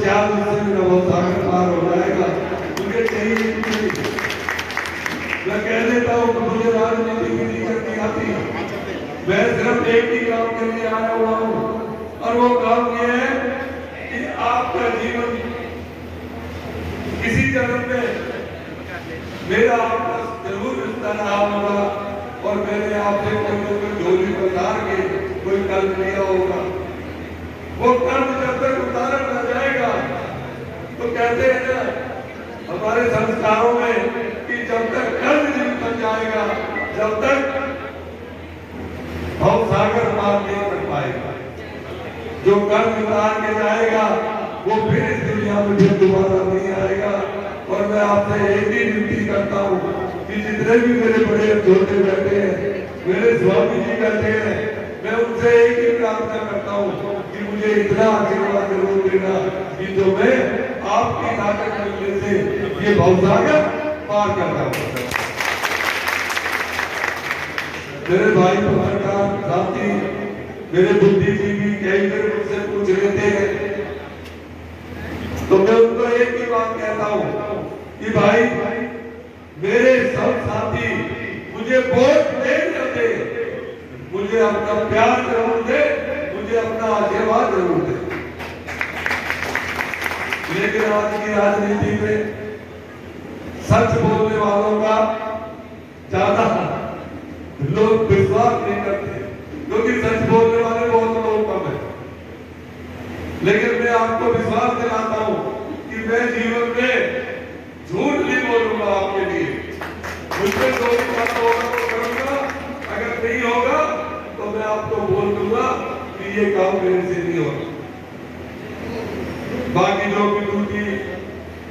शायद उससे मेरा भवसागर पार हो जाएगा। मुझे चाहिए नहीं, मैं कह देता हूँ कि मुझे राजनीति भी नहीं करनी आती, मैं सिर्फ एक ही काम के लिए आया हुआ हूँ, और वो काम ये है कि आपका जीवन किसी जन्म में मेरा आपका जरूर रिश्ता रहा होगा, और मैंने आपसे कोई झोली उतार के कोई कर्ज लिया होगा। वो कर्ज जब तक उतारा न जाएगा, तो कहते हैं ना हमारे संस्कारों में कि जब तक कर्ज नहीं बन जाएगा, जब तक भवसागर पार नहीं कर पाएगा। जो कर्ज उतार के जाएगा वो फिर इस दुनिया में फिर दोबारा नहीं आएगा। और मैं आपसे एक ही विनती करता हूँ कि जितने भी मेरे बड़े छोटे बैठे हैं, मेरे स्वामी जी बैठे हैं, मैं उनसे एक ही प्रार्थना करता हूँ कि मुझे इतना आशीर्वाद जरूर देना कि जो मैं आपकी ताकत मिलने से ये भवसागर पार करता हूँ। मेरे भाई पत्रकार साथी, मेरे बुद्धिजीवी कई बार मुझसे पूछ लेते हैं, तो मैं उनको एक ही बात कहता हूँ कि भाई मेरे सब साथी मुझे वोट दे, मुझे अपना प्यार जरूर दे, मुझे अपना आशीर्वाद जरूर दे, लेकिन आज की राजनीति में सच बोलने वालों का ज्यादा लोग विश्वास नहीं करते, क्योंकि सच बोलने वाले बहुत लोग कम है। लेकिन मैं आपको विश्वास दिलाता हूं कि मैं जीवन में झूठ नहीं बोलूंगा आपके लिए। मुझसे जो भी बात होगा वो करूंगा, अगर नहीं होगा तो मैं आपको बोल दूंगा कि ये काम मेरे से नहीं होगा। बाकी जो भी ड्यूटी,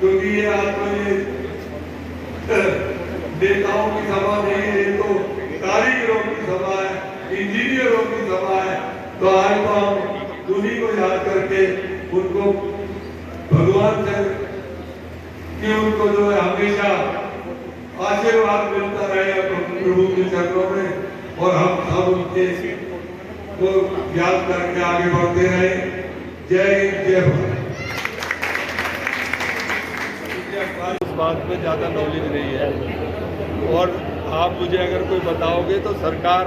क्योंकि ये आज तो ये नेताओं की सभा नहीं है, ये तो कारीगरों की सभा है, इंजीनियरों की सभा है। तो आज तो हम उन्हीं को याद करके उनको भगवान से कि उनको जो है हमेशा आशीर्वाद मिलता रहे प्रभु के चरणों में, और हम सब उनके को याद करके आगे बढ़ते रहे। जय हिंद, जय भारत। इस बात में ज़्यादा नॉलेज नहीं है, और आप मुझे अगर कोई बताओगे तो सरकार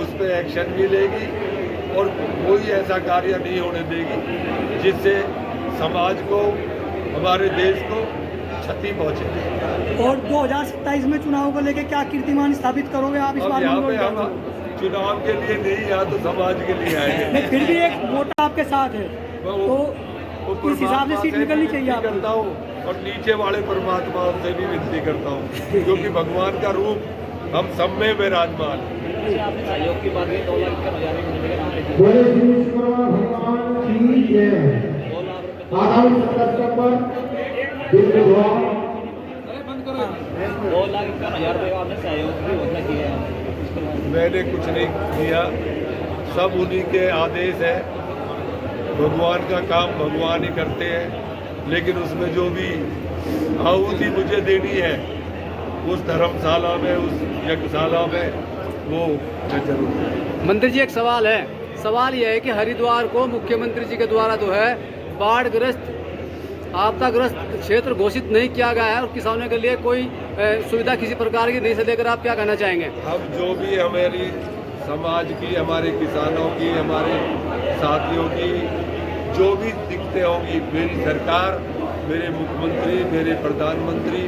उस पर एक्शन भी लेगी और कोई ऐसा कार्य नहीं होने देगी जिससे समाज को, हमारे देश को क्षति पहुंचे। और 2027 में चुनाव को लेकर क्या कीर्तिमान स्थापित करोगे आप इस बार? यहाँ पे हम चुनाव के लिए नहीं, यहाँ तो समाज के लिए आएंगे। फिर भी एक वोट आपके साथ है, तो इस हिसाब से सीट निकलनी चाहिए। आप करता हूँ और नीचे वाले परमात्मा से भी विनती करता हूँ, क्योंकि भगवान का रूप हम सब में विराजमान है। सहयोग की बात है, 2 लाख का नजारे बोले श्री विश्वकर्मा भगवान की जय। आगामी 17 सितंबर दिन बुधवार 2 लाख का हजार रुपये आपने सहयोग की घोषणा की है। मैंने कुछ नहीं किया, सब उन्हीं के आदेश है। भगवान का काम भगवान ही करते हैं, लेकिन उसमें जो भी आहुति मुझे देनी है उस धर्मशाला में, उस यज्ञशाला में, वो जरूर। मंत्री जी, एक सवाल है। सवाल यह है कि हरिद्वार को मुख्यमंत्री जी के द्वारा जो है बाढ़ग्रस्त, आपदाग्रस्त क्षेत्र घोषित नहीं किया गया है, और किसानों के लिए कोई सुविधा किसी प्रकार की नहीं से लेकर आप क्या कहना चाहेंगे? अब जो भी हमारी समाज की, हमारे किसानों की, हमारे साथियों की जो भी दिक्कतें होंगी, मेरी सरकार, मेरे मुख्यमंत्री, मेरे प्रधानमंत्री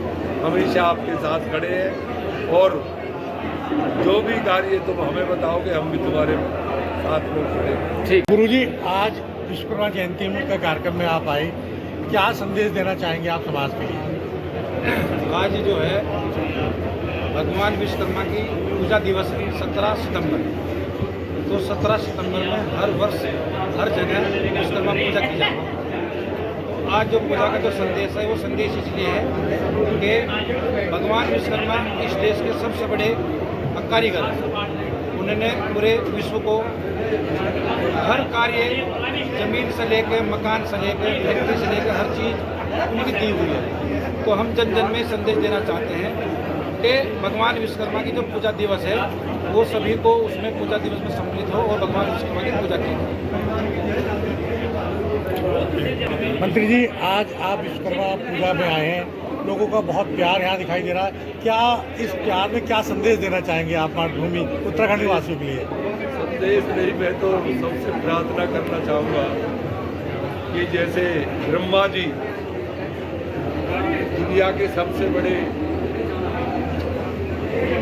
हमेशा आपके साथ खड़े हैं, और जो भी कार्य तुम हमें बताओगे हम भी तुम्हारे साथ में खड़े हैं। ठीक। गुरुजी, आज विश्वकर्मा जयंती का कार्यक्रम में आप आए, क्या संदेश देना चाहेंगे आप समाज के लिए? आज जो है भगवान विश्वकर्मा की पूजा दिवस है 17 सितंबर। तो 17 सितंबर में हर वर्ष हर जगह विश्वकर्मा पूजा की जाती है। आज जो पूजा का जो संदेश है वो संदेश इसलिए है कि भगवान विश्वकर्मा इस देश के सबसे बड़े कारीगर हैं। उन्होंने पूरे विश्व को हर कार्य, जमीन से लेकर मकान से लेकर फैक्ट्री से लेकर हर चीज़ उनकी दी हुई है। तो हम जन जन में संदेश देना चाहते हैं कि भगवान विश्वकर्मा की जो पूजा दिवस है वो सभी को उसमें पूजा दिवस में सम्मिलित हो और भगवान विश्वकर्मा की पूजा की। मंत्री जी, आज आप विश्वकर्मा पूजा में आए हैं, लोगों का बहुत प्यार यहाँ दिखाई दे रहा है। क्या इस प्यार में क्या संदेश देना चाहेंगे आप मातृभूमि उत्तराखंड निवासियों के लिए? संदेश नहीं, मैं तो सबसे प्रार्थना करना चाहूँगा कि जैसे ब्रह्मा जी दुनिया के सबसे बड़े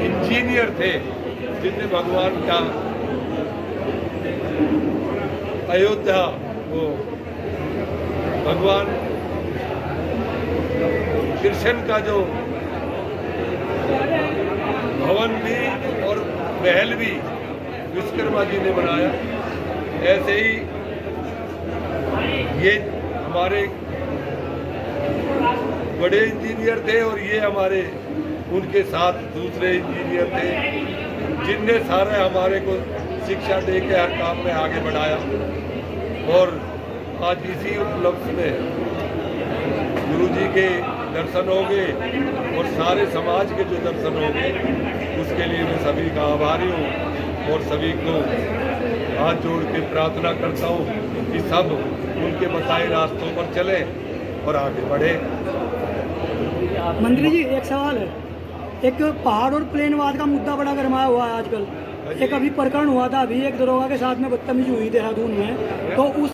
इंजीनियर थे, जिनने भगवान का अयोध्या वो भगवान कृष्ण का जो भवन भी और महल भी विश्वकर्मा जी ने बनाया, ऐसे ही ये हमारे बड़े इंजीनियर थे और ये हमारे उनके साथ दूसरे इंजीनियर थे, जिनने सारे हमारे को शिक्षा दे के हर काम में आगे बढ़ाया। और आज इसी उपलक्ष्य में गुरु जी के दर्शन हो गए और सारे समाज के जो दर्शन हो गए, उसके लिए मैं सभी का आभारी हूँ और सभी को हाथ जोड़ के प्रार्थना करता हूँ कि सब उनके बताए रास्तों पर चले और आगे बढ़े। मंत्री जी, एक सवाल है। एक पहाड़ और प्लेनवाद का मुद्दा बड़ा गरमाया हुआ है आजकल। एक अभी प्रकरण हुआ था, अभी एक दरोगा के साथ में बदतमीजी हुई देहरादून में, तो उस